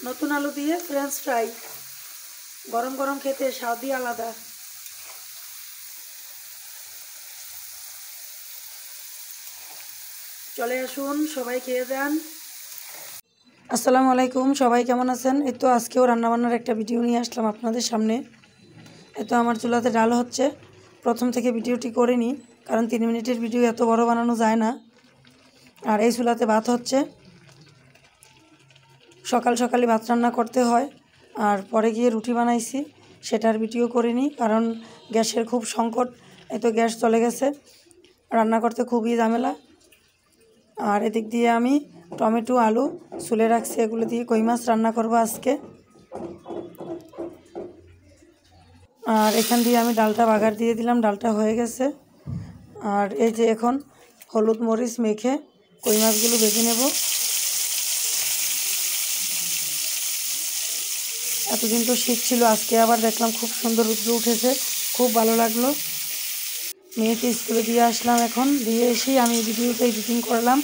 নতুন আলু দিয়ে ফ্রেঞ্চ ফ্রাই গরম গরম খেতে স্বাদই আলাদা। চলে আসুন, সবাই খেয়ে যান। আসসালামু আলাইকুম, সবাই কেমন আছেন? এই তো আজকেও রান্নাবান্নার একটা ভিডিও নিয়ে আসলাম আপনাদের সামনে। এই তো আমার চুলাতে ডাল হচ্ছে। প্রথম থেকে ভিডিওটি করিনি, কারণ 3 মিনিটের ভিডিও এত বড় বানানো যায় না। আর এই চুলাতে ভাত হচ্ছে। সকাল সকালই ভাত রান্না করতে হয়, আর পরে গিয়ে রুটি বানাইছি, সেটার ভিডিও করিনি কারণ গ্যাসের খুব সংকট। এই তো গ্যাস চলে গেছে, রান্না করতে খুবই ঝামেলা। আর এদিক দিয়ে আমি টমেটো আলু ছুলে রাখছি, এগুলো দিয়ে কই মাছ রান্না করব আজকে। আর এখান দিয়ে আমি ডালটা বাগার দিয়ে দিলাম, ডালটা হয়ে গেছে। আর এই যে এখন হলুদ মরিচ মেখে কই মাছগুলো ভেজে নেব। এতদিন তো শীত ছিল, আজকে আবার দেখলাম খুব সুন্দর রৌদ্র উঠেছে, খুব ভালো লাগলো। মেয়েকে স্কুলে দিয়ে আসলাম, এখন দিয়ে এসেই আমি ভিডিওটা এডিটিং করলাম।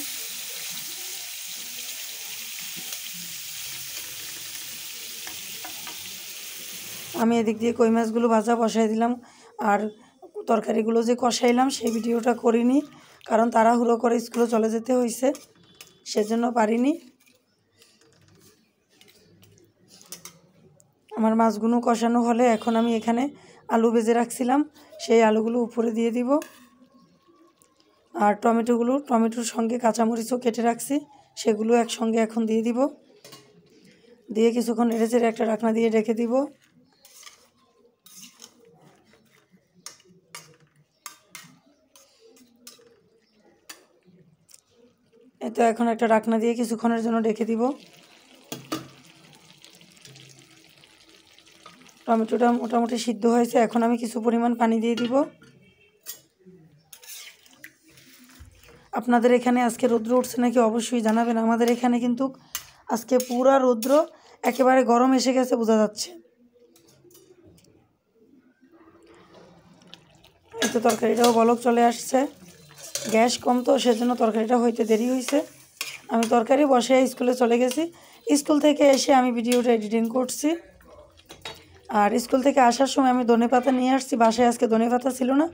আমি এদিক দিয়ে কই মাছগুলো ভাজা বসাই দিলাম, আর তরকারিগুলো যে কষাইলাম সেই ভিডিওটা করিনি, কারণ তাড়াহুড়ো করে স্কুলে চলে যেতে হয়েছে, সেজন্য পারিনি। আমার মাছগুলো কষানো হলে এখন আমি এখানে আলু ভেজে রাখছিলাম, সেই আলুগুলো উপরে দিয়ে দিব। আর টমেটোর সঙ্গে কাঁচামরিচও কেটে রাখছি, সেগুলো একসঙ্গে এখন দিয়ে দিব। দিয়ে কিছুক্ষণ নেড়েচেড়ে একটা ঢাকনা দিয়ে রেখে দিব। এতো এখন একটা ঢাকনা দিয়ে কিছুক্ষণের জন্য রেখে দিব। টমেটোটা মোটামুটি সিদ্ধ হয়েছে, এখন আমি কিছু পরিমাণ পানি দিয়ে দিব। আপনাদের এখানে আজকে রৌদ্র উঠছে নাকি অবশ্যই জানাবেন। আমাদের এখানে কিন্তু আজকে পুরা রৌদ্র, একেবারে গরম এসে গেছে বোঝা যাচ্ছে। এতে তরকারিটাও বলক চলে আসছে, গ্যাস কম তো সেজন্য তরকারিটা হইতে দেরি হয়েছে। আমি তরকারি বসে স্কুলে চলে গেছি, স্কুল থেকে এসে আমি ভিডিওটা এডিটিং করছি। আর স্কুল থেকে আসার সময় আমি ধনেপাতা নিয়ে আসছি, বাসায় আজকে ধনেপাতা ছিল না,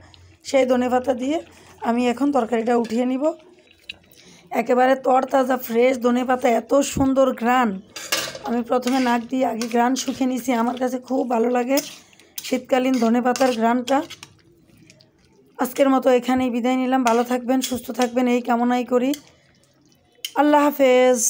সেই ধনেপাতা দিয়ে আমি এখন তরকারিটা উঠিয়ে নিব। একেবারে তরতাজা ফ্রেশ ধনেপাতা, এত সুন্দর ঘ্রাণ। আমি প্রথমে নাক দিয়ে আগে ঘ্রাণ শুকিয়ে নিছি, আমার কাছে খুব ভালো লাগে শীতকালীন ধনেপাতার ঘ্রাণটা। আজকের মতো এখানেই বিদায় নিলাম। ভালো থাকবেন, সুস্থ থাকবেন এই কামনাই করি। আল্লাহ হাফেজ।